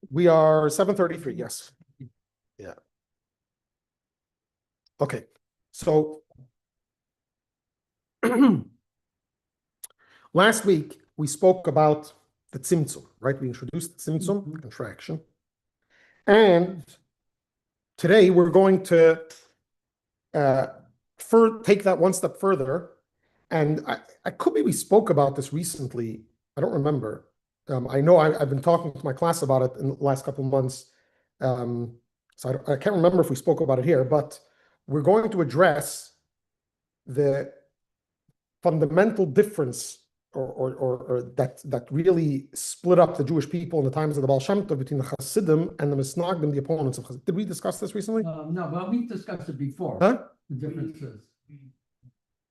We are 7:33, yes. Yeah. Okay, so last week we spoke about the tzimtzum, right? We introduced the tzimtzum, contraction. And today we're going to take that one step further. And I could be we spoke about this recently. I don't remember. I know I've been talking to my class about it in the last couple of months. So I can't remember if we spoke about it here, but we're going to address the fundamental difference or that really split up the Jewish people in the times of the Baal Shem Tov between the Hasidim and the Misnagdim, the opponents of Hasidim. Did we discuss this recently? No, but we discussed it before. Huh? The differences.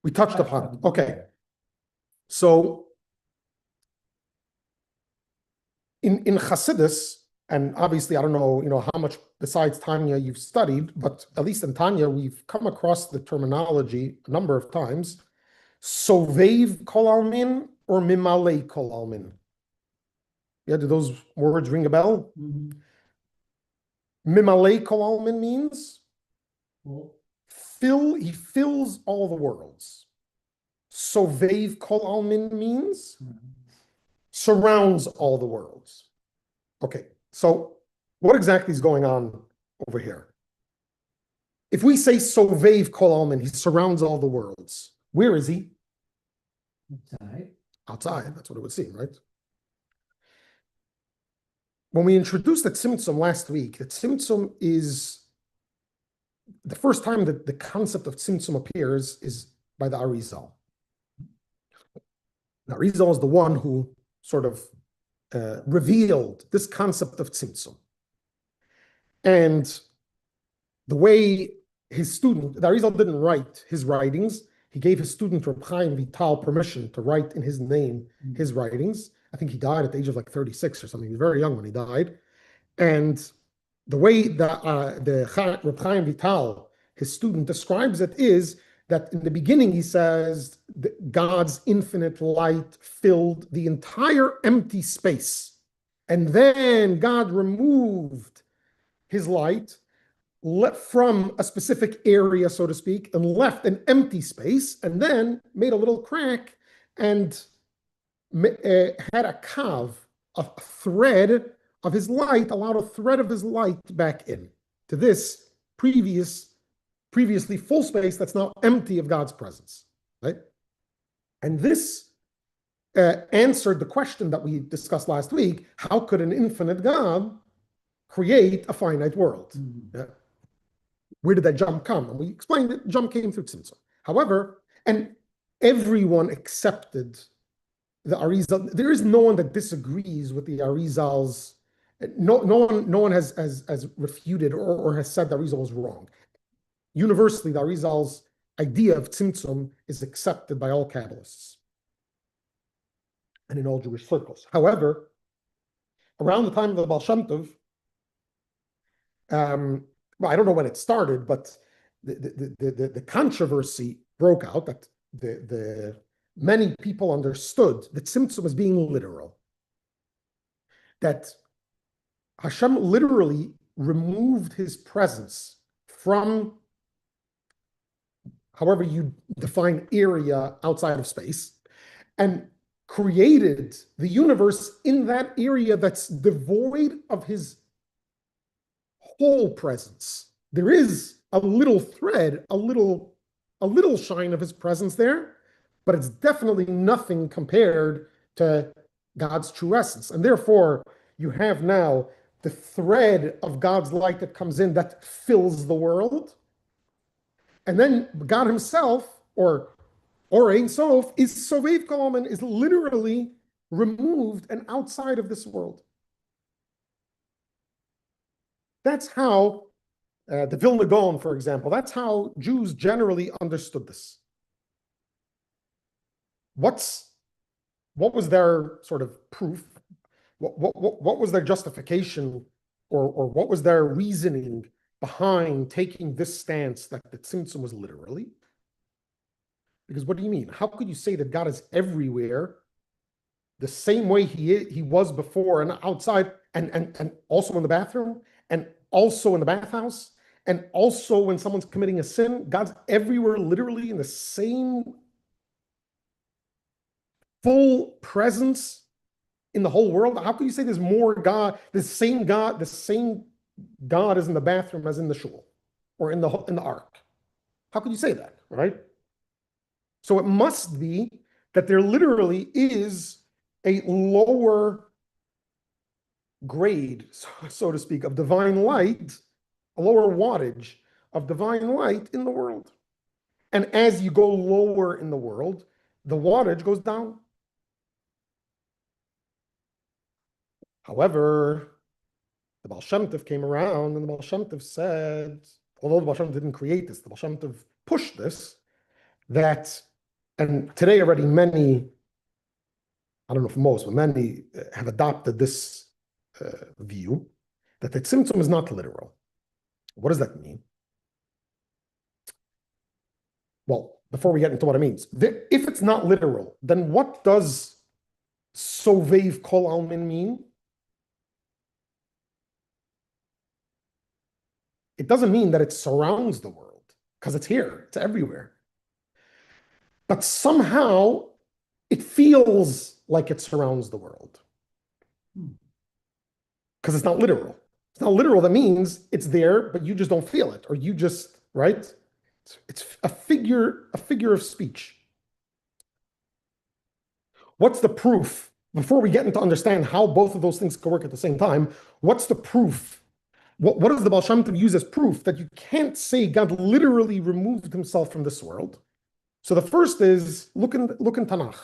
We touched upon it. Okay. So in Hasidus, and obviously I don't know, how much besides Tanya you've studied, but at least in Tanya we've come across the terminology a number of times. Sovev kol almin or mimalei kol almin. Yeah, do those words ring a bell? Mimalei kol almin means he fills all the worlds. Sovev kol almin means surrounds all the worlds. Okay, so what exactly is going on over here? If we say Sovev kol almin, he surrounds all the worlds. Where is he? Outside. Outside, that's what it would seem, right? When we introduced the tzimtzum last week, the tzimtzum is the first time that the concept of tzimtzum appears is by the Arizal. Now, Arizal is the one who sort of revealed this concept of tzimtzum. And the way his student, the Arizal didn't write his writings. He gave his student Reb Chaim Vital permission to write in his name his writings. I think he died at the age of like 36 or something. He was very young when he died. And the way the Reb Chaim Vital, his student, describes it is that in the beginning he says that God's infinite light filled the entire empty space. And then God removed his light from a specific area, so to speak, and left an empty space, and then made a little crack and had a kav, a thread of his light, allowed a thread of his light back in to this previously full space that's now empty of God's presence, right? And this answered the question that we discussed last week: how could an infinite God create a finite world? Yeah. Where did that jump come? And we explained that jump came through tzimtzum. However, and everyone accepted the Arizal. There is no one that disagrees with the Arizal's. No one has refuted or has said the Arizal was wrong. Universally, the Arizal's idea of tzimtzum is accepted by all Kabbalists and in all Jewish circles. However, around the time of the Baal Shem Tov, well, I don't know when it started, but the controversy broke out that the many people understood that tzimtzum as being literal. That Hashem literally removed his presence from however you define area outside of space and created the universe in that area that's devoid of his whole presence. There is a little thread, a little shine of his presence there, but it's definitely nothing compared to God's true essence. And therefore, you have now the thread of God's light that comes in that fills the world. And then God himself, or Ein Sof, is Sovev Kol Almin, is literally removed and outside of this world. That's how the Vilna Gaon, for example, that's how Jews generally understood this. What was their sort of proof? What was their justification, or what was their reasoning behind taking this stance that the tzimtzum was literally? Because what do you mean? How could you say that God is everywhere the same way he was before and outside, and also in the bathroom, and also in the bathhouse, and also when someone's committing a sin. God's everywhere, literally in the same full presence in the whole world. How can you say there's more God, the same God is in the bathroom as in the shul or in the ark? How can you say that, right? So it must be that there literally is a lower grade, so to speak, of divine light, a lower wattage of divine light in the world. And as you go lower in the world, the wattage goes down. However, the Baal Shem Tov came around and the Baal Shem Tov said, although the Baal Shem Tov didn't create this, the Baal Shem Tov pushed this, that, and today already many, I don't know if most, but many have adopted this view, that the Tzimtzum is not literal. What does that mean? Well, before we get into what it means, if it's not literal, then what does Sovev Kol Almin mean? It doesn't mean that it surrounds the world, because it's here, it's everywhere. But somehow it feels like it surrounds the world. Because it's not literal. It's not literal. That means it's there, but you just don't feel it, or you just, right? It's a figure of speech. What's the proof? Before we get into understand how both of those things can work at the same time, what's the proof? What does the Baal Shem Tov use as proof that you can't say God literally removed himself from this world? So the first is look in Tanakh.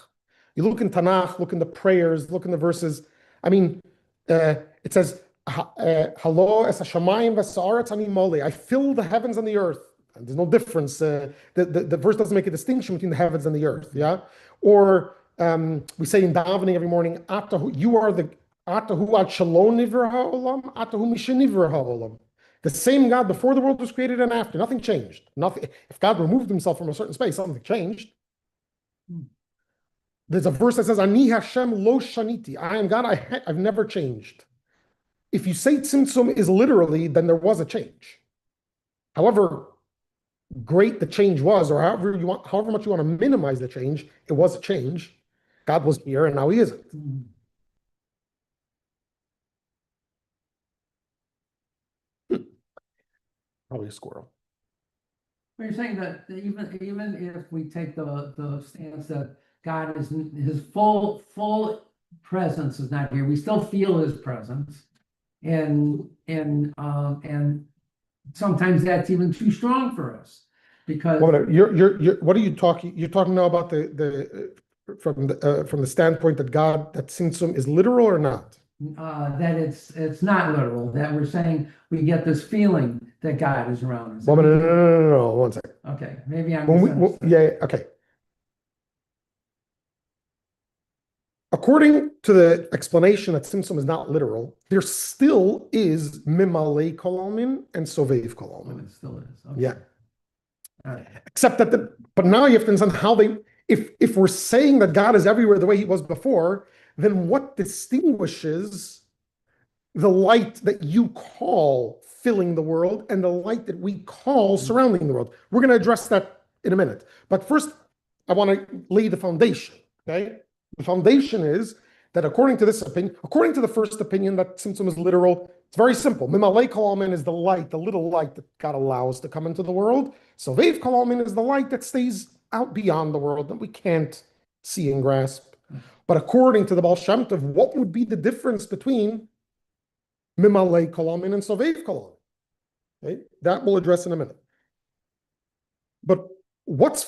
You look in Tanakh, look in the prayers, look in the verses. I mean, it says, "Halo es hashamayim v'sa'aretz ani mole." I fill the heavens and the earth. And there's no difference. The verse doesn't make a distinction between the heavens and the earth. Yeah, or we say in davening every morning, "Atahu," you are the Atahu ad shalom nivra ha'olam, Atahu mishenivra ha'olam. The same God before the world was created and after. Nothing changed. Nothing. If God removed himself from a certain space, something changed. There's a verse that says, "Ani Hashem lo shaniti." I am God. I've never changed. If you say Tzimtzum is literally, then there was a change. However great the change was, or however much you want to minimize the change, it was a change. God was here, and now He isn't. Probably a squirrel. You're saying that even if we take the stance that God is his full presence is not here, we still feel his presence, and sometimes that's even too strong for us because what are you talking? You're talking now about from the standpoint that Tzimtzum is literal or not? that it's not literal. That we're saying we get this feeling that God is around us. Well, no, 1 second. Okay, maybe I'm okay. According to the explanation that Tzimtzum is not literal, there still is Mimalei Kol Almin and Sovev Kol Almin. It still is. Okay. Yeah. All right. Except that but now you have to understand how if we're saying that God is everywhere the way he was before, then what distinguishes the light that you call filling the world and the light that we call surrounding the world? We're going to address that in a minute. But first, I want to lay the foundation, okay? The foundation is that according to this opinion, according to the first opinion that Tzimtzum is literal, it's very simple. Mimalei Kol Almin is the light, the little light that God allows to come into the world. Sovev Kol Almin is the light that stays out beyond the world that we can't see and grasp. But according to the Baal Shem Tov, what would be the difference between Mimalei Kol Almin and Sovev Kol Almin? Okay? That we'll address in a minute. But what's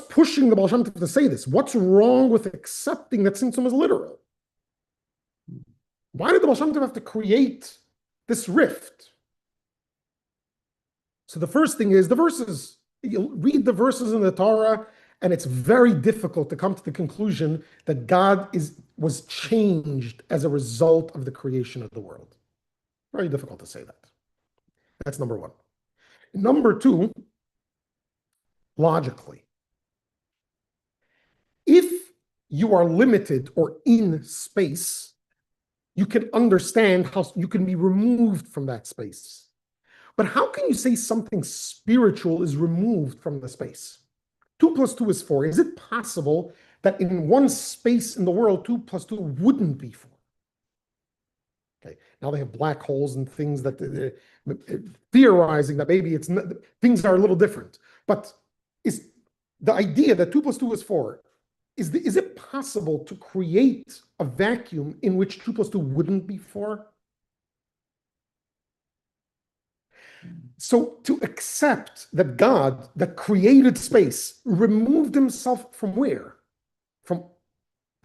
pushing the Baal Shem Tov to say this? What's wrong with accepting that Tzimtzum is literal? Why did the Baal Shem Tov have to create this rift? So the first thing is the verses. You read the verses in the Torah, and it's very difficult to come to the conclusion that God was changed as a result of the creation of the world. Very difficult to say that. That's number one. Number two, logically, if you are limited or in space, you can understand how you can be removed from that space. But how can you say something spiritual is removed from the space? 2 plus 2 is 4. Is it possible that in one space in the world, 2 plus 2 wouldn't be 4? Okay, now they have black holes and things that theorizing that maybe it's not, things are a little different. But is the idea that 2 plus 2 is 4, is it possible to create a vacuum in which 2 plus 2 wouldn't be 4? So to accept that God, that created space, removed himself from where? From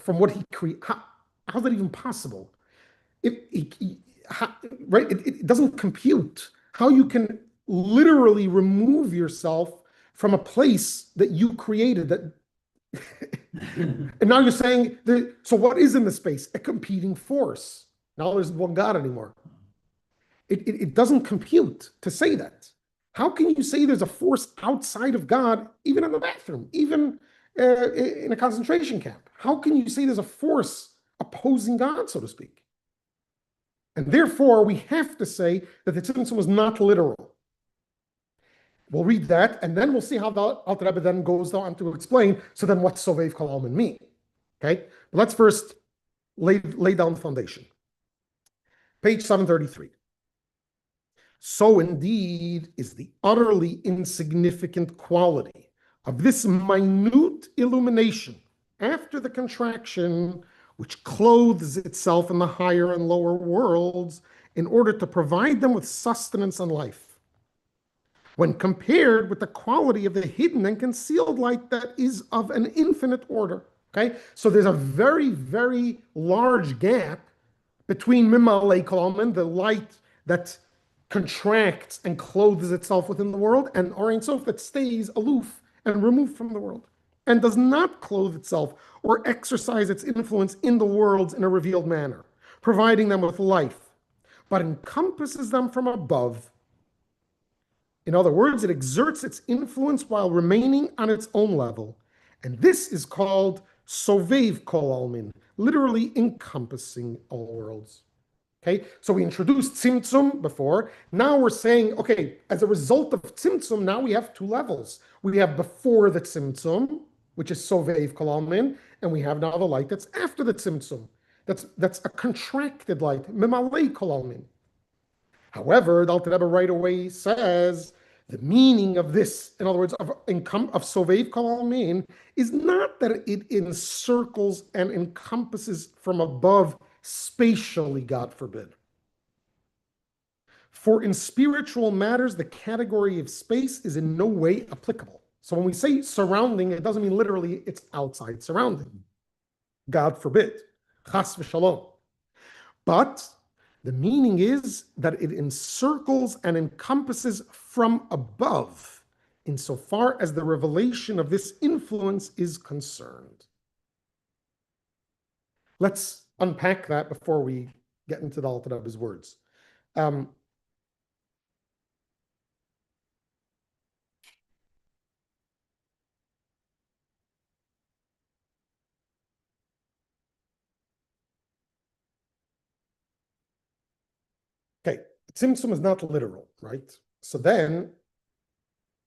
what he created. How's that even possible? How, right? It doesn't compute how you can literally remove yourself from a place that you created. That, and now you're saying, so what is in the space? A competing force. Now there's one God anymore. It doesn't compute to say that. How can you say there's a force outside of God, even in the bathroom, even in a concentration camp? How can you say there's a force opposing God, so to speak? And therefore, we have to say that the Tzimtzum was not literal. We'll read that, and then we'll see how the Alter Rebbe then goes on to explain, so then what's Sovev Kol Almin mean? Okay? But let's first lay down the foundation. Page 733. So indeed is the utterly insignificant quality of this minute illumination after the contraction, which clothes itself in the higher and lower worlds in order to provide them with sustenance and life, when compared with the quality of the hidden and concealed light that is of an infinite order. Okay, so there's a very, very large gap between Mimale Kol, the light that contracts and clothes itself within the world, and Or Ein Sof that stays aloof and removed from the world and does not clothe itself or exercise its influence in the worlds in a revealed manner, providing them with life, but encompasses them from above. In other words, it exerts its influence while remaining on its own level. And this is called Sovev Kol Almin, literally encompassing all worlds. Okay, so we introduced Tzimtzum before. Now we're saying, okay, as a result of Tzimtzum, now we have two levels. We have before the Tzimtzum, which is Sovev Kol Almin, and we have now the light that's after the Tzimtzum. That's a contracted light, Mimalei Kol Almin. However, the Alter Rebbe right away says the meaning of this, in other words, of Sovev Kol Almin, is not that it encircles and encompasses from above spatially, God forbid. For in spiritual matters, the category of space is in no way applicable. So when we say surrounding, it doesn't mean literally it's outside surrounding. God forbid. Chas v'shalom. But the meaning is that it encircles and encompasses from above, insofar as the revelation of this influence is concerned. Let's unpack that before we get into the Alter Rebbe's words. Okay, Tzimtzum is not literal, right? So then,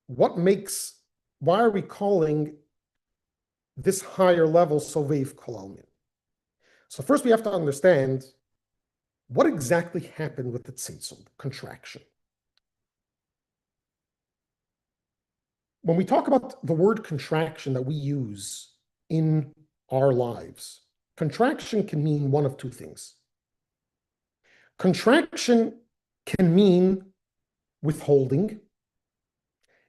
why are we calling this higher level Sovev Kol Almin? So first we have to understand what exactly happened with the Tzimtzum, contraction. When we talk about the word contraction that we use in our lives, contraction can mean one of two things. Contraction can mean withholding.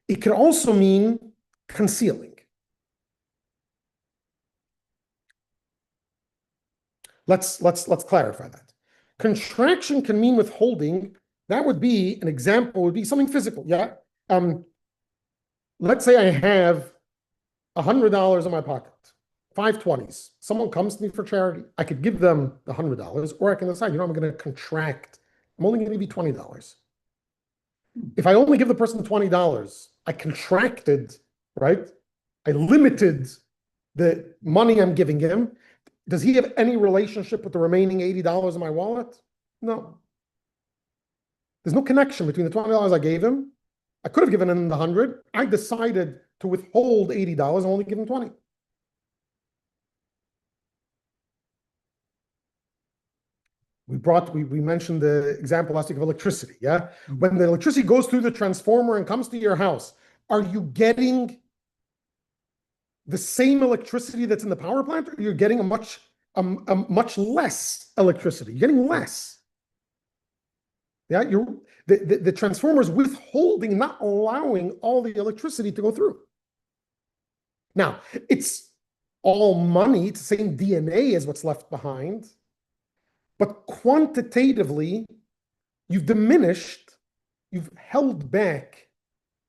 It can also mean concealing. Let's clarify that. Contraction can mean withholding. That would be an example, would be something physical. Yeah. Let's say I have $100 in my pocket, 520s. Someone comes to me for charity. I could give them the $100, or I can decide, I'm going to contract. I'm only going to give you $20. If I only give the person $20, I contracted, right? I limited the money I'm giving him, does he have any relationship with the remaining $80 in my wallet? No. There's no connection between the $20 I gave him. I could have given him the 100. I decided to withhold $80 and only give him 20. We mentioned the example last week of electricity, yeah? When the electricity goes through the transformer and comes to your house, are you getting the same electricity that's in the power plant, or you're getting a much less electricity? You're getting less. Yeah, the transformer is withholding, not allowing all the electricity to go through. Now, it's all money, it's the same DNA as what's left behind, but quantitatively, you've diminished, you've held back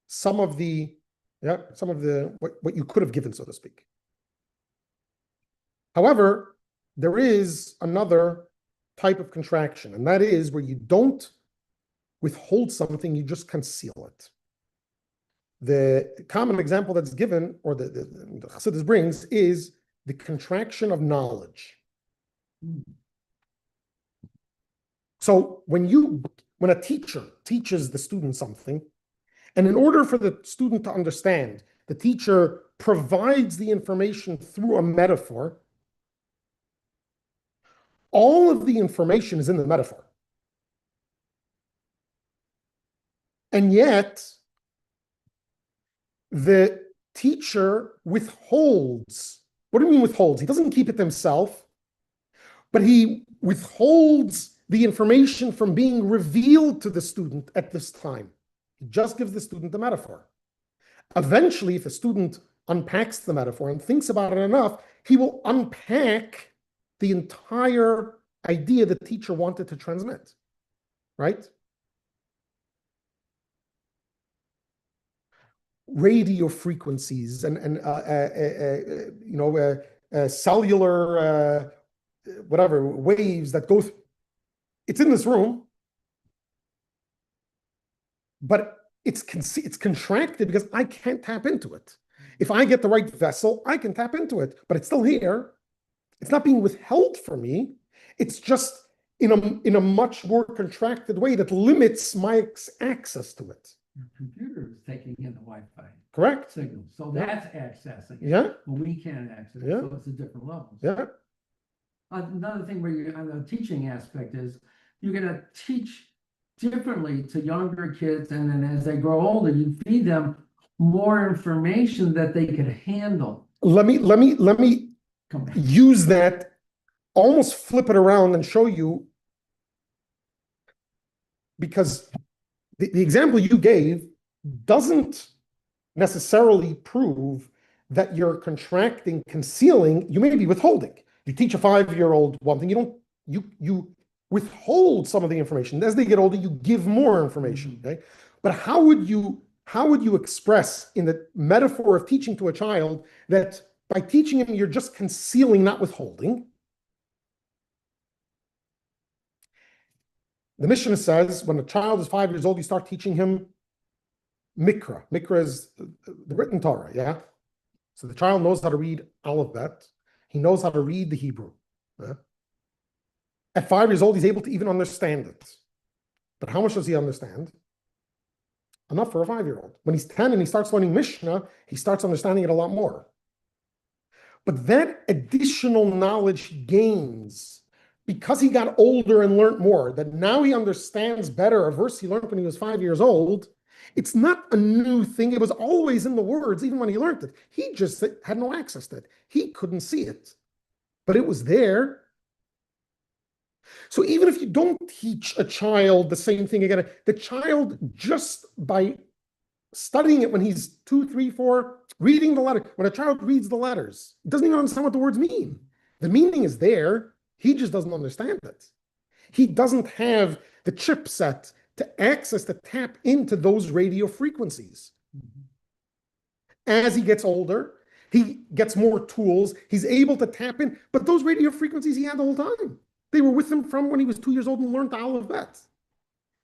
some of what you could have given, so to speak. However, there is another type of contraction, and that is where you don't withhold something, you just conceal it. The common example that's given, or the Chassidus brings, is the contraction of knowledge. So when a teacher teaches the student something, and in order for the student to understand, the teacher provides the information through a metaphor, all of the information is in the metaphor. And yet, the teacher withholds. What do you mean withholds? He doesn't keep it himself, but he withholds the information from being revealed to the student at this time. He just gives the student the metaphor. Eventually, if the student unpacks the metaphor and thinks about it enough, he will unpack the entire idea the teacher wanted to transmit, right? Radio frequencies and cellular whatever waves that go it's in this room, but it's contracted because I can't tap into it. If I get the right vessel, I can tap into it, but it's still here. It's not being withheld from me. It's just in a much more contracted way that limits my access to it. Your computer is taking in the Wi-Fi Correct. signal, so that's accessing it. Yeah. But we can't access it, Yeah. so it's a different level. Yeah. Another thing where you're on the teaching aspect is you're going to teach differently to younger kids, and then as they grow older, you feed them more information that they could handle. Let me use that, almost flip it around and show you, because the example you gave doesn't necessarily prove that you're contracting, concealing. You may be withholding. You teach a 5-year-old one thing, you withhold some of the information. As they get older, you give more information. Okay, but how would you express in the metaphor of teaching to a child that by teaching him you're just concealing, not withholding? The Mishnah says when a child is 5 years old, you start teaching him Mikra. Mikra is the written Torah, yeah? So the child knows how to read alphabet. He knows how to read the Hebrew. Yeah? At 5 years old, he's able to even understand it. But how much does he understand? Enough for a 5-year-old. When he's 10 and he starts learning Mishnah, he starts understanding it a lot more. But that additional knowledge he gains because he got older and learned more, that now he understands better a verse he learned when he was 5 years old. It's not a new thing. It was always in the words, even when he learned it. He just had no access to it. He couldn't see it, but it was there. So even if you don't teach a child the same thing again, the child, just by studying it when he's 2, 3, 4, reading the letter, when a child reads the letters, he doesn't even understand what the words mean. The meaning is there. He just doesn't understand it. He doesn't have the chipset to access, to tap into those radio frequencies. As he gets older, he gets more tools. He's able to tap in, but those radio frequencies he had the whole time. They were with him from when he was 2 years old and learned the alphabet.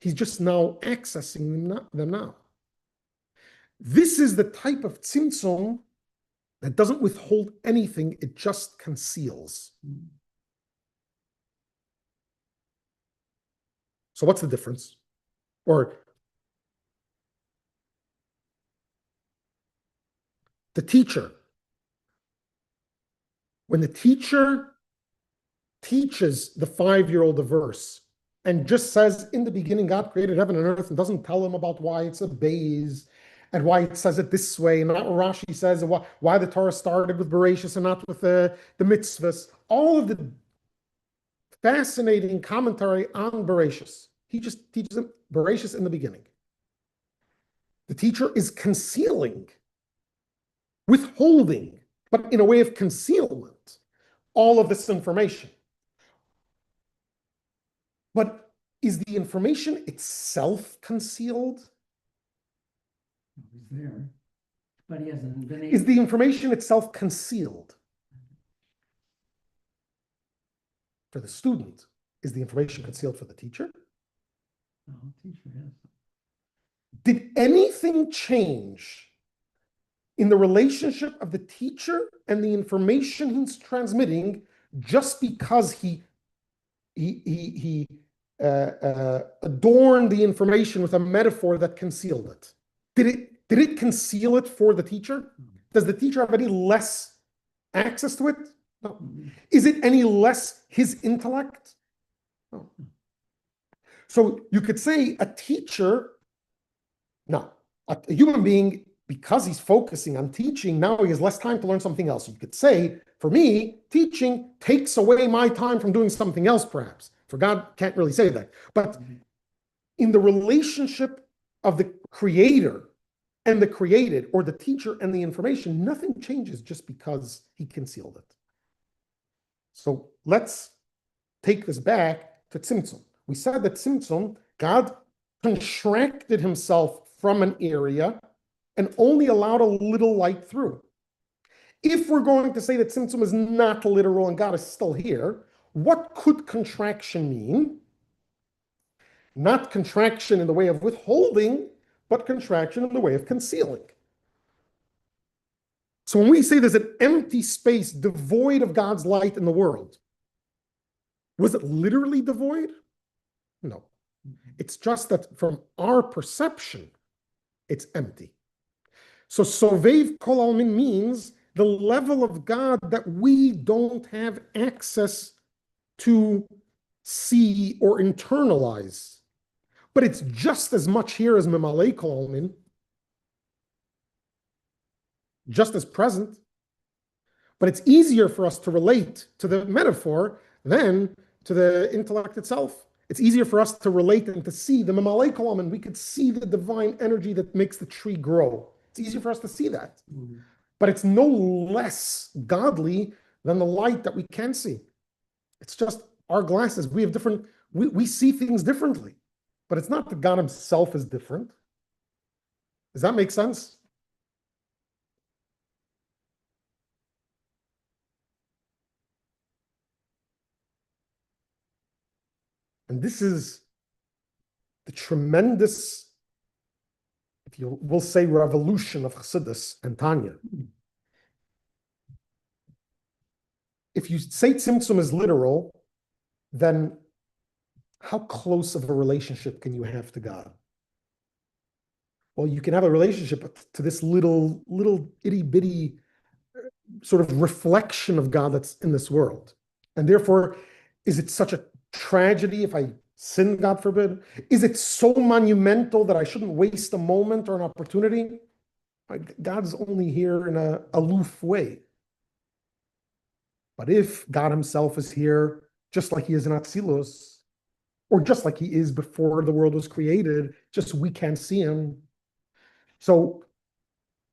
He's just now accessing them now. This is the type of tzimtzum that doesn't withhold anything, it just conceals. So what's the difference? Or the teacher. When the teacher teaches the 5-year-old a verse and just says, in the beginning, God created heaven and earth, and doesn't tell him about why it's a base and why it says it this way, and not what Rashi says, and why the Torah started with Bereshis and not with the mitzvahs. All of the fascinating commentary on Bereshis. He just teaches them Bereshis in the beginning. The teacher is concealing, withholding, but in a way of concealment, all of this information. But is the information itself concealed? He's there, but he hasn't been able. Is the information itself concealed? For the student, is the information concealed for the teacher? No, teacher has. Did anything change in the relationship of the teacher and the information he's transmitting just because he adorned the information with a metaphor that concealed it? Did it conceal it for the teacher? Does the teacher have any less access to it? No. Is it any less his intellect? No. So you could say a teacher, no, a human being, because he's focusing on teaching, now he has less time to learn something else. You could say, for me, teaching takes away my time from doing something else, perhaps. For God, can't really say that. But in the relationship of the creator and the created, or the teacher and the information, nothing changes just because he concealed it. So let's take this back to Tzimtzum. We said that Tzimtzum, God contracted himself from an area and only allowed a little light through. If we're going to say that Tzimtzum is not literal and God is still here, what could contraction mean? Not contraction in the way of withholding, but contraction in the way of concealing. So when we say there's an empty space devoid of God's light in the world, was it literally devoid? No. It's just that from our perception, it's empty. So Sovev Kol Almin means the level of God that we don't have access to see or internalize. But it's just as much here as Memalei Kol Almin, just as present. But it's easier for us to relate to the metaphor than to the intellect itself. It's easier for us to relate and to see the Memalei Kol Almin. We could see the divine energy that makes the tree grow. It's easier for us to see that. But it's no less godly than the light that we can see. It's just our glasses. We have different, we see things differently. But it's not that God himself is different. Does that make sense? And this is the tremendous, if you will say, revolution of Chassidus and Tanya. If you say Tzimtzum is literal, then how close of a relationship can you have to God? Well, you can have a relationship to this little itty bitty sort of reflection of God that's in this world. And therefore, is it such a tragedy if I sin, God forbid? Is it so monumental that I shouldn't waste a moment or an opportunity? God's only here in an aloof way. But if God himself is here, just like he is in Atzilus, or just like he is before the world was created, just we can't see him. So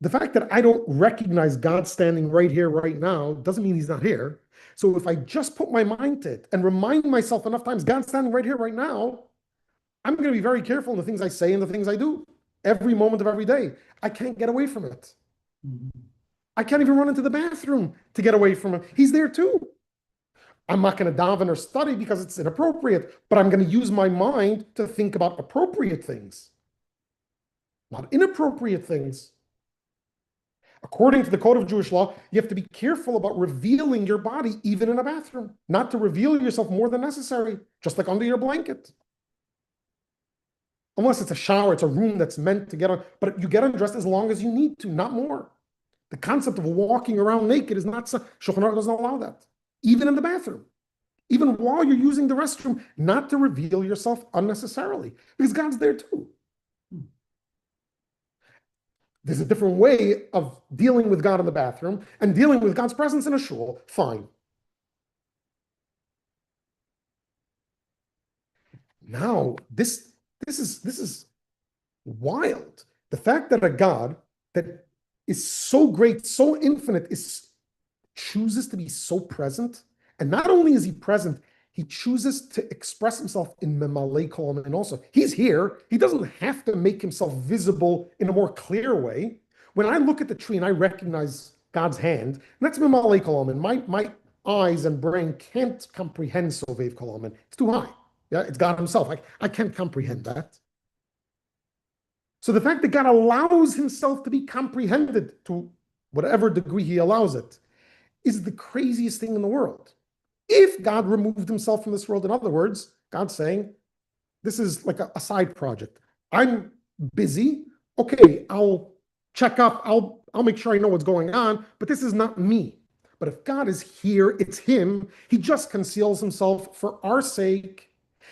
the fact that I don't recognize God standing right here, right now, doesn't mean he's not here. So if I just put my mind to it and remind myself enough times, God's standing right here, right now, I'm going to be very careful in the things I say and the things I do every moment of every day. I can't get away from it. I can't even run into the bathroom to get away from it. He's there too. I'm not going to daven or study because it's inappropriate, but I'm going to use my mind to think about appropriate things, not inappropriate things. According to the code of Jewish law, you have to be careful about revealing your body even in a bathroom, not to reveal yourself more than necessary, just like under your blanket. Unless it's a shower, it's a room that's meant to get on, but you get undressed as long as you need to, not more. The concept of walking around naked is not, Shulchan Aruch doesn't allow that, even in the bathroom. Even while you're using the restroom, not to reveal yourself unnecessarily, because God's there too. There's a different way of dealing with God in the bathroom and dealing with God's presence in a shul. Fine. Now, this is wild. The fact that a God that is so great, so infinite, chooses to be so present. And not only is he present, he chooses to express himself in Memalei Kol Amen also. He's here. He doesn't have to make himself visible in a more clear way. When I look at the tree and I recognize God's hand, that's Memalei Kol Amen. My eyes and brain can't comprehend Sovev Kol Amen. It's too high. Yeah, it's God himself. I can't comprehend that. So the fact that God allows himself to be comprehended to whatever degree he allows it is the craziest thing in the world. If God removed himself from this world, in other words, God's saying, this is like a side project. I'm busy. Okay, I'll check up. I'll make sure I know what's going on, but this is not me. But if God is here, it's him. He just conceals himself for our sake,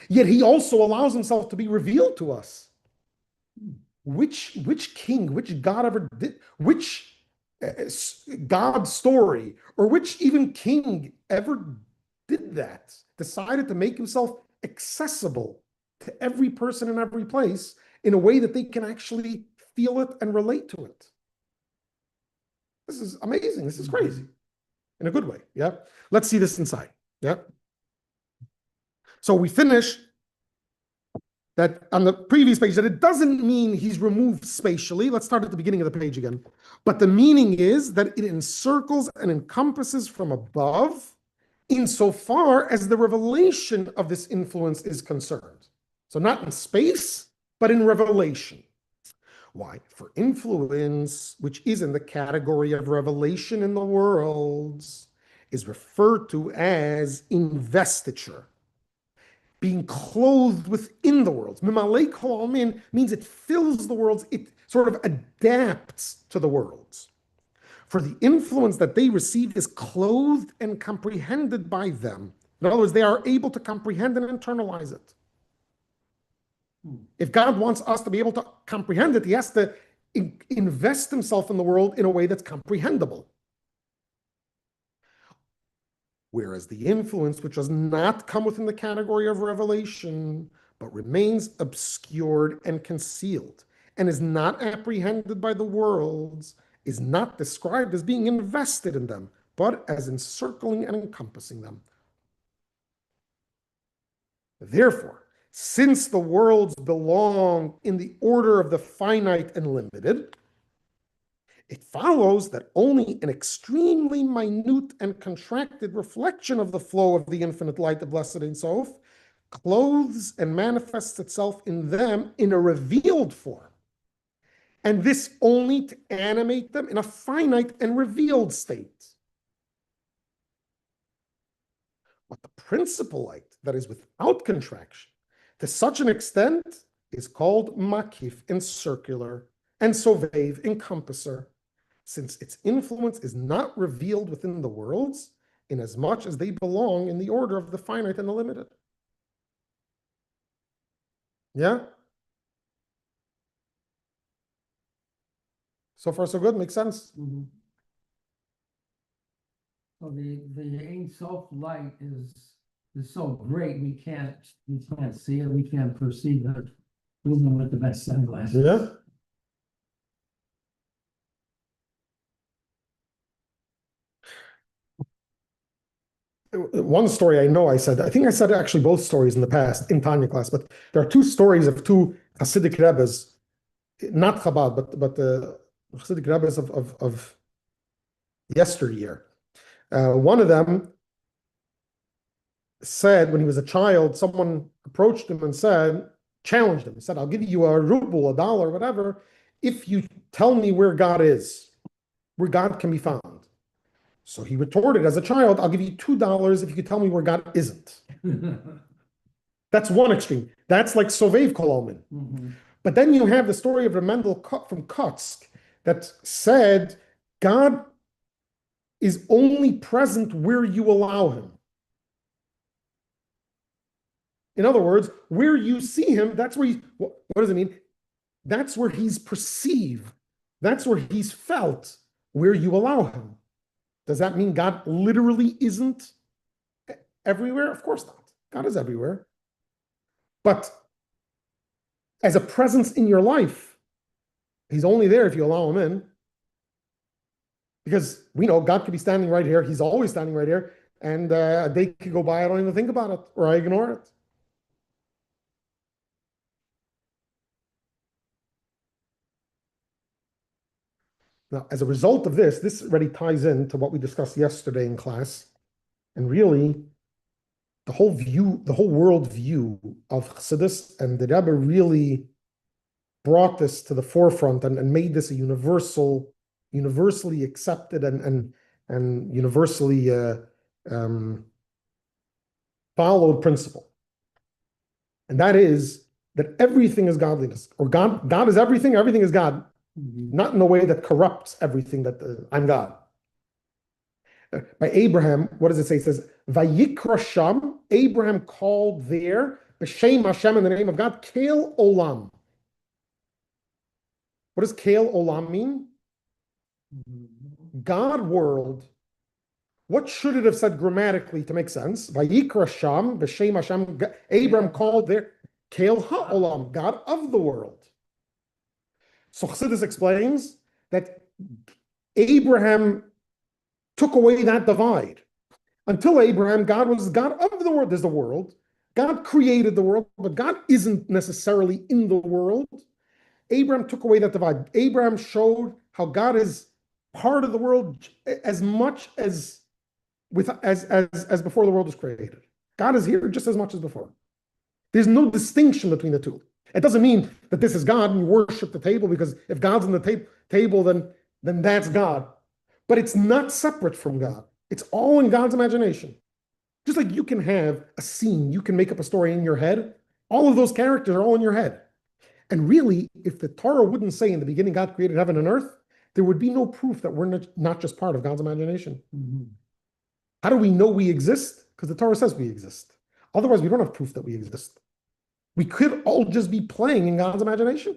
yet he also allows himself to be revealed to us. Which king, which God ever did, which God story, or which even king ever did that, decided to make himself accessible to every person in every place in a way that they can actually feel it and relate to it? This is amazing. This is crazy in a good way. Yeah. Let's see this inside. Yeah. So we finish that on the previous page, that it doesn't mean he's removed spatially. Let's start at the beginning of the page again. But the meaning is that it encircles and encompasses from above insofar as the revelation of this influence is concerned. So not in space, but in revelation. Why? For influence, which is in the category of revelation in the worlds, is referred to as investiture, being clothed within the worlds. Mimalei kol amin means it fills the worlds, it sort of adapts to the worlds. For the influence that they receive is clothed and comprehended by them. In other words, they are able to comprehend and internalize it. If God wants us to be able to comprehend it, he has to invest himself in the world in a way that's comprehensible. Whereas the influence, which does not come within the category of revelation, but remains obscured and concealed, and is not apprehended by the worlds, is not described as being invested in them, but as encircling and encompassing them. Therefore, since the worlds belong in the order of the finite and limited, it follows that only an extremely minute and contracted reflection of the flow of the infinite light of Blessed Ein Sof clothes and manifests itself in them in a revealed form, and this only to animate them in a finite and revealed state. But the principal light that is without contraction, to such an extent, is called makif and circular, and sovev encompasser, since its influence is not revealed within the worlds, inasmuch as they belong in the order of the finite and the limited. Yeah? So far, so good? Makes sense? Mm-hmm. So the Ein Sof light is so great we can't see it, we can't perceive it, even with the best sunglasses. Yeah. One story I know, I think I said actually both stories in the past in Tanya class, but there are two stories of two Hasidic Rebbes, not Chabad, but the Hasidic Rebbes of yesteryear. One of them said when he was a child, someone approached him and challenged him. He said, I'll give you a ruble, $1, whatever, if you tell me where God is. where God can be found. So he retorted as a child, I'll give you $2 if you could tell me where God isn't. That's one extreme. That's like Sovev Koloman. But then you have the story of the Mendel from Kotsk that said God is only present where you allow him. In other words, where you see him, that's where what does it mean? That's where he's perceived. That's where he's felt, where you allow him. Does that mean God literally isn't everywhere? Of course not. God is everywhere. But as a presence in your life, he's only there if you allow him in. Because we know God could be standing right here. He's always standing right here. And a day could go by, I don't even think about it, or I ignore it. Now, as a result of this already ties into what we discussed yesterday in class. And really, the whole world view of Chassidus, and the Rebbe really brought this to the forefront and made this a universally accepted and universally followed principle. And that is that everything is godliness, or God is everything, everything is God, not in a way that corrupts everything that I'm God. By Abraham, what does it say? It says, Vayikra Sham, Abraham called there, B'Shem Hashem, in the name of God, Kel Olam. What does Kel Olam mean? God world. What should it have said grammatically to make sense? Vayikra Sham, B'Shem Hashem, Abraham called there, Kel HaOlam, God of the world. So Chassidus explains that Abraham took away that divide. Until Abraham, God was God of the world. There's the world. God created the world, but God isn't necessarily in the world. Abraham took away that divide. Abraham showed how God is part of the world as much as before the world was created. God is here just as much as before. There's no distinction between the two. It doesn't mean that this is God and you worship the table, because if God's on the table, then that's God. But it's not separate from God. It's all in God's imagination. Just like you can have a scene, you can make up a story in your head. All of those characters are all in your head. And really, if the Torah wouldn't say in the beginning God created heaven and earth, there would be no proof that we're not just part of God's imagination. How do we know we exist? Because the Torah says we exist. Otherwise, we don't have proof that we exist. We could all just be playing in God's imagination.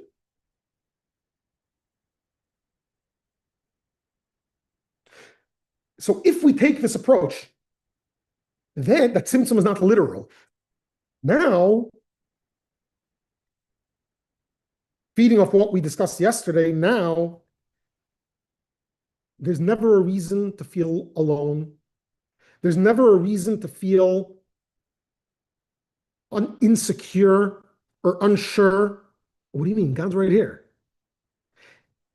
So if we take this approach, then that symptom is not literal. Now, feeding off what we discussed yesterday, now there's never a reason to feel alone. There's never a reason to feel insecure or unsure. What do you mean? God's right here.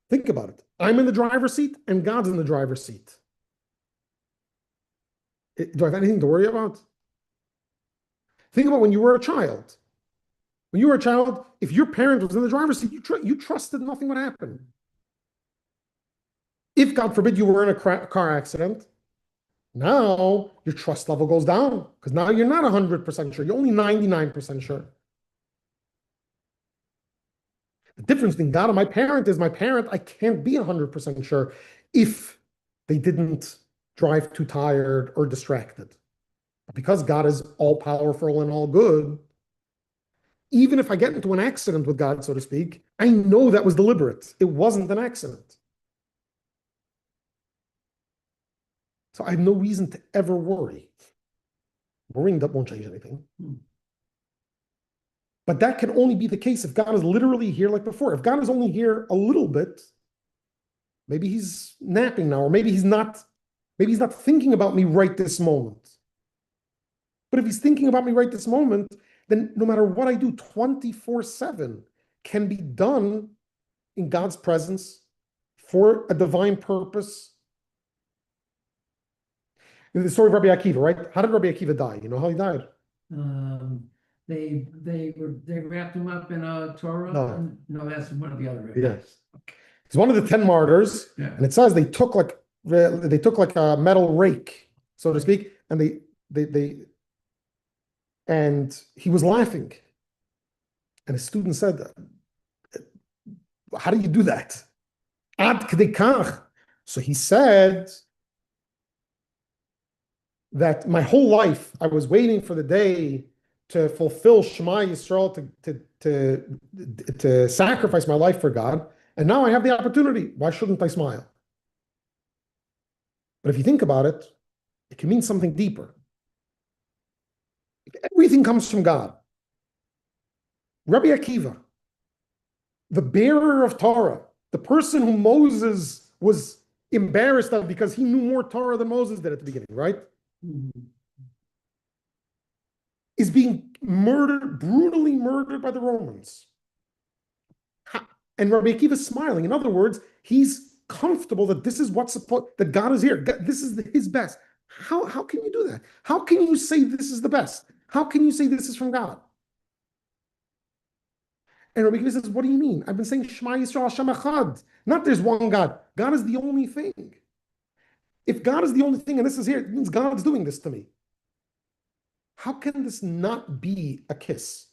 Think about it. I'm in the driver's seat and God's in the driver's seat. Do I have anything to worry about? Think about when you were a child. When you were a child, if your parent was in the driver's seat, you trusted nothing would happen. If, God forbid, you were in a car accident, now your trust level goes down, because now you're not 100% sure. You're only 99% sure. The difference between God and my parent is, my parent, I can't be 100% sure if they didn't drive too tired or distracted. But because God is all powerful and all good, even if I get into an accident with God, so to speak, I know that was deliberate. It wasn't an accident. So I have no reason to ever worry. Worrying that won't change anything. But that can only be the case if God is literally here like before. If God is only here a little bit, maybe he's napping now, or maybe he's not thinking about me right this moment. But if he's thinking about me right this moment, then no matter what I do, 24/7 can be done in God's presence for a divine purpose. In the story of Rabbi Akiva, right? How did Rabbi Akiva die? You know how he died? They wrapped him up in a Torah. No. No, that's one of the other rabbis. Yes. He's one of the 10 martyrs, Yeah. and it says they took like a metal rake, so to speak, and they and he was laughing. And a student said, how do you do that? Ad kdei kach. So he said that my whole life I was waiting for the day to fulfill Shema Yisrael, to sacrifice my life for God, and now I have the opportunity. Why shouldn't I smile? But if you think about it, it can mean something deeper. Everything comes from God. Rabbi Akiva, the bearer of Torah, the person who Moses was embarrassed of because he knew more Torah than Moses did at the beginning, right? Is being murdered, brutally murdered by the Romans. And Rabbi Akiva is smiling. In other words, he's comfortable that this is what's supposed, that God is here. This is his best. How can you do that? How can you say this is the best? How can you say this is from God? And Rabbi Akiva says, what do you mean? I've been saying Shema Yisrael Hashem Echad. Not there's one God. God is the only thing. If God is the only thing and this is here, it means God's doing this to me. How can this not be a kiss?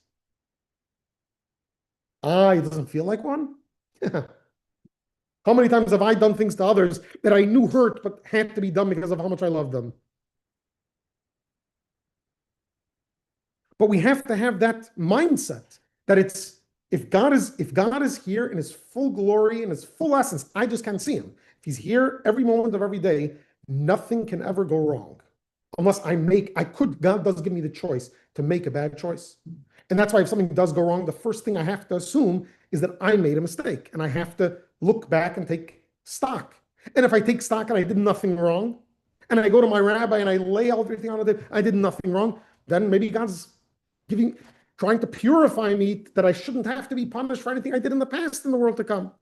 It doesn't feel like one? How many times have I done things to others that I knew hurt but had to be done because of how much I love them? But we have to have that mindset that it's if God is here in his full glory and his full essence, I just can't see him. If he's here every moment of every day, nothing can ever go wrong. Unless God does give me the choice to make a bad choice. And that's why if something does go wrong, the first thing I have to assume is that I made a mistake. And I have to look back and take stock. And if I take stock and I did nothing wrong, and I go to my rabbi and I lay everything on it, I did nothing wrong, then maybe God's trying to purify me that I shouldn't have to be punished for anything I did in the past in the world to come.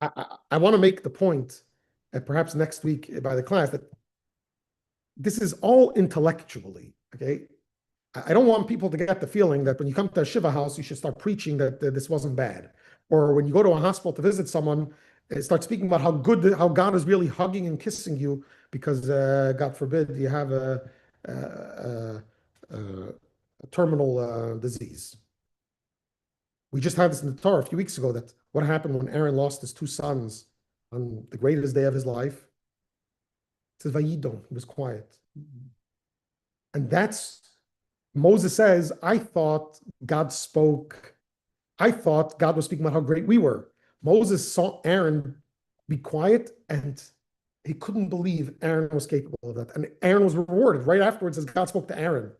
I want to make the point, perhaps next week by the class, that this is all intellectually, okay? I don't want people to get the feeling that when you come to a Shiva house, you should start preaching that this wasn't bad. Or when you go to a hospital to visit someone, start speaking about how God is really hugging and kissing you because, God forbid, you have a terminal disease. We just had this in the Torah a few weeks ago, that what happened when Aaron lost his two sons on the greatest day of his life. It says, Vayidon, he was quiet. And Moses says, I thought God was speaking about how great we were. Moses saw Aaron be quiet, and he couldn't believe Aaron was capable of that. And Aaron was rewarded. Right afterwards, as God spoke to Aaron.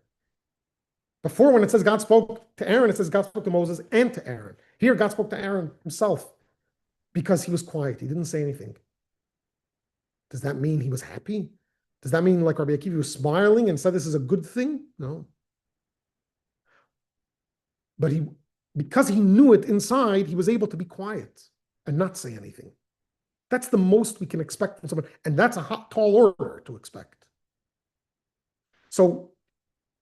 Before, when it says God spoke to Aaron, it says God spoke to Moses and to Aaron. Here, God spoke to Aaron himself because he was quiet. He didn't say anything. Does that mean he was happy? Does that mean like Rabbi Akiva was smiling and said this is a good thing? No. But because he knew it inside, he was able to be quiet and not say anything. That's the most we can expect from someone. And that's a tall order to expect. So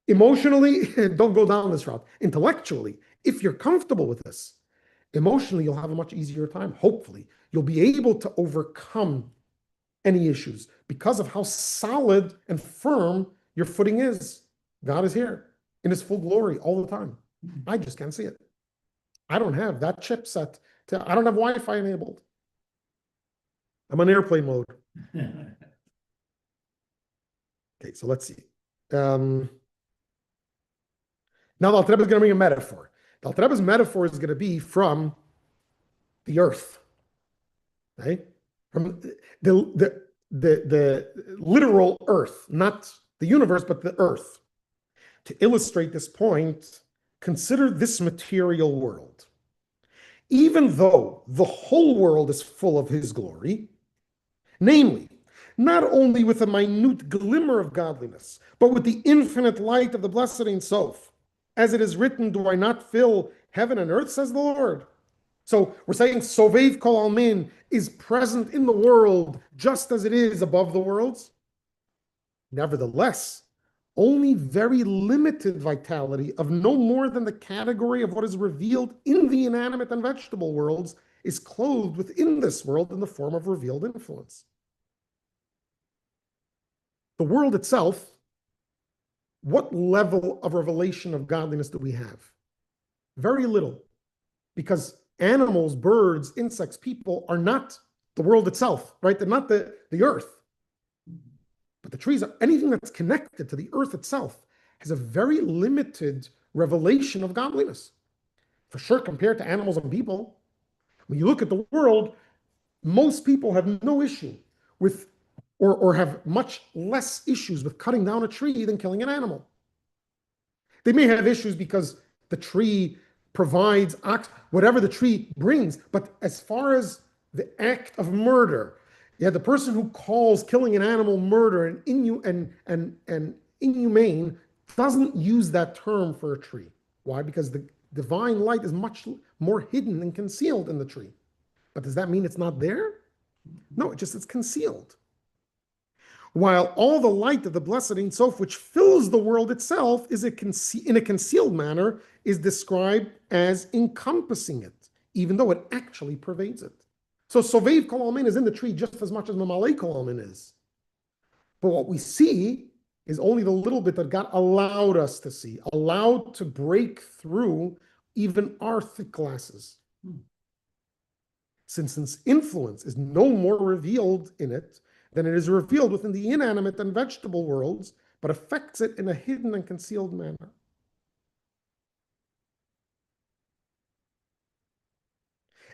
emotionally, don't go down this route. Intellectually, if you're comfortable with this, emotionally, you'll have a much easier time. Hopefully, you'll be able to overcome any issues because of how solid and firm your footing is. God is here in his full glory all the time. I just can't see it. I don't have that chipset. I don't have Wi-Fi enabled. I'm on airplane mode. Okay, so let's see. Now the Alter Rebbe is going to bring a metaphor. The Alter Rebbe's metaphor is going to be from the earth, right? From the literal earth, not the universe, but the earth. To illustrate this point, consider this material world. Even though the whole world is full of his glory, namely, not only with a minute glimmer of godliness, but with the infinite light of the blessed Ein Sof. As it is written, do I not fill heaven and earth, says the Lord. So we're saying Sovev Kol Almin is present in the world just as it is above the worlds. Nevertheless, only very limited vitality of no more than the category of what is revealed in the inanimate and vegetable worlds is clothed within this world in the form of revealed influence. The world itself, what level of revelation of godliness do we have? Very little, because animals, birds, insects, people are not the world itself, right? They're not the earth. But the trees are anything that's connected to the earth itself has a very limited revelation of godliness. For sure, compared to animals and people, when you look at the world, most people have no issue with, or have much less issues with cutting down a tree than killing an animal. They may have issues because the tree provides whatever the tree brings, but as far as the act of murder, yeah, the person who calls killing an animal murder and inhumane doesn't use that term for a tree. Why? Because the divine light is much more hidden and concealed in the tree. But does that mean it's not there? No, it's concealed. While all the light of the blessed Ein Sof, which fills the world itself, is in a concealed manner, is described as encompassing it, even though it actually pervades it. So Sovev Kol Almin is in the tree just as much as Mamalei Kol Almin is. But what we see is only the little bit that God allowed us to see, allowed to break through even our thick glasses. Since its influence is no more revealed in it than it is revealed within the inanimate and vegetable worlds, but affects it in a hidden and concealed manner.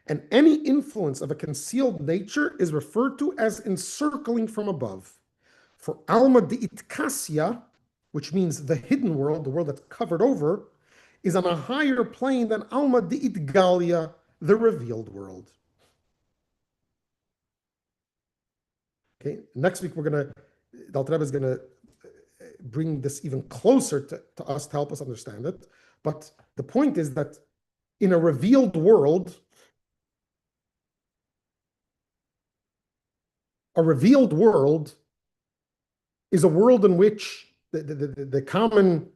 And any influence of a concealed nature is referred to as encircling from above. For Alma de Itkasia, which means the hidden world, the world that's covered over, is on a higher plane than Alma de Itgalia, the revealed world. Okay, next week the Alter Rebbe is going to bring this even closer to us to help us understand it. But the point is that in a revealed world, is a world in which the common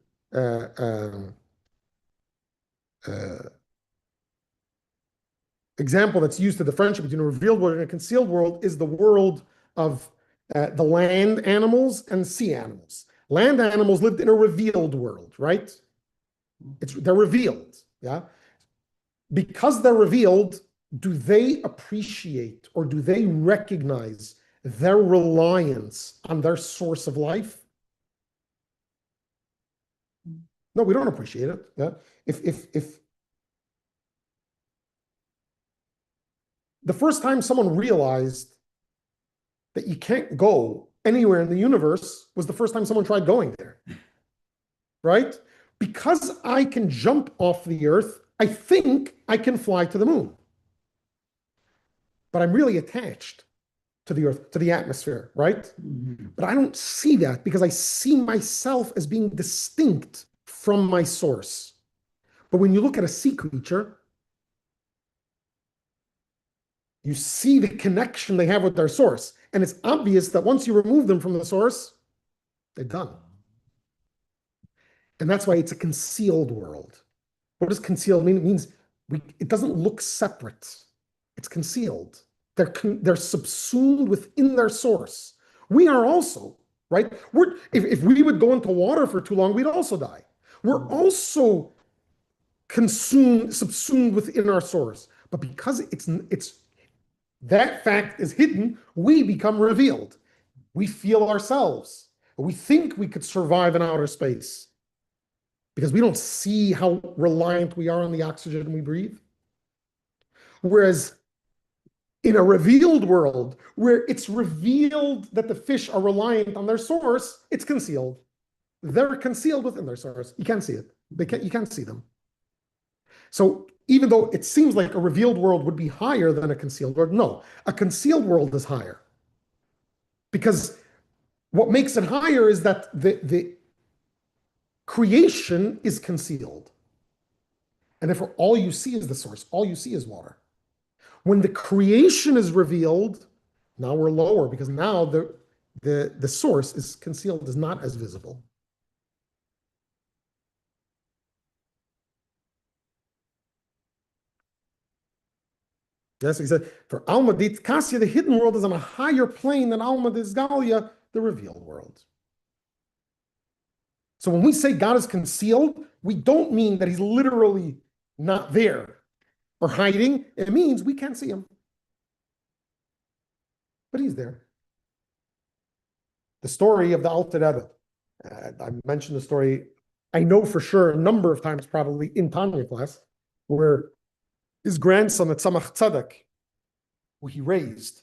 example that's used to the friendship between a revealed world and a concealed world is the world of the land animals and sea animals. Land animals lived in a revealed world, right? They're revealed, yeah? Because they're revealed, do they appreciate or do they recognize their reliance on their source of life? No, we don't appreciate it. Yeah? If the first time someone realized that you can't go anywhere in the universe was the first time someone tried going there, right? Because I can jump off the earth, I think I can fly to the moon. But I'm really attached to the earth, to the atmosphere, right? Mm-hmm. But I don't see that because I see myself as being distinct from my source. But when you look at a sea creature, you see the connection they have with their source. And it's obvious that once you remove them from the source, they're done. And that's why it's a concealed world. What does concealed mean? It means it doesn't look separate. It's concealed. They're subsumed within their source. We are also, right? If we would go into water for too long, we'd also die. We're also subsumed within our source. But because it's that fact is hidden, we become revealed. We feel ourselves. We think we could survive in outer space because we don't see how reliant we are on the oxygen we breathe. Whereas in a revealed world, where it's revealed that the fish are reliant on their source, it's concealed. They're concealed within their source. You can't see it. You can't see them. So even though it seems like a revealed world would be higher than a concealed world, no, a concealed world is higher. Because what makes it higher is that the creation is concealed. And therefore, all you see is the source. All you see is water. When the creation is revealed, now we're lower because now the source is concealed, is not as visible. Yes, he said, for Alma Kasya, the hidden world is on a higher plane than Alma Galia, the revealed world. So when we say God is concealed, we don't mean that he's literally not there or hiding. It means we can't see him. But he's there. The story of the Alter Rebbe. I mentioned the story, I know for sure, a number of times probably in Tanya class, where his grandson at Tzemach Tzedek, who he raised,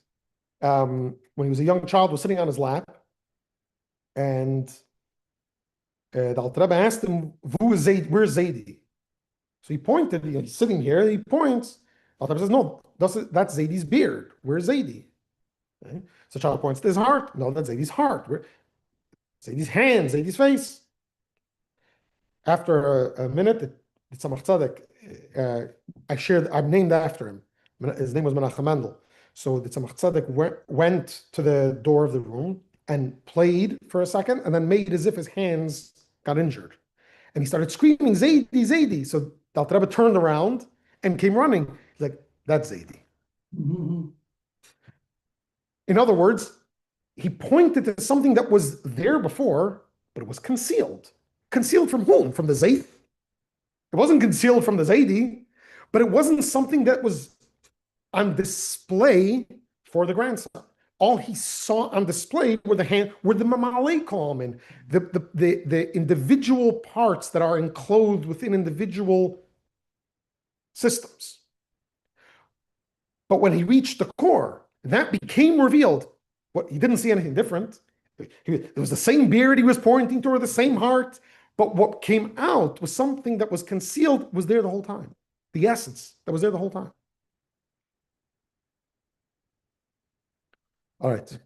when he was a young child, was sitting on his lap, and the Alter Rebbe asked him, where's Zaidi? So he pointed, he's sitting here, he points. Alter Rebbe says, no, that's Zaidi's beard. Where's Zaidi? Okay. So the child points to his heart. No, that's Zaidi's heart. Zaidi's hands, Zaidi's face. After a minute, the Tzemach Tzedek, I'm named after him. His name was Menachem Mendel. So the Tzemach Tzedek went to the door of the room and played for a second, and then made as if his hands got injured. And he started screaming, Zaidi, Zaidi. So the Alter Rebbe turned around and came running. He's like, that's Zaidi. Mm-hmm. In other words, he pointed to something that was there before, but it was concealed. Concealed from whom? From the Zayd? It wasn't concealed from the Zaydi, but it wasn't something that was on display for the grandson. All he saw on display were the Mamalei Kolman, the individual parts that are enclosed within individual systems. But when he reached the core, that became revealed. What he didn't see anything different. It was the same beard he was pointing toward, the same heart. But what came out was something that was concealed, was there the whole time. The essence that was there the whole time. All right.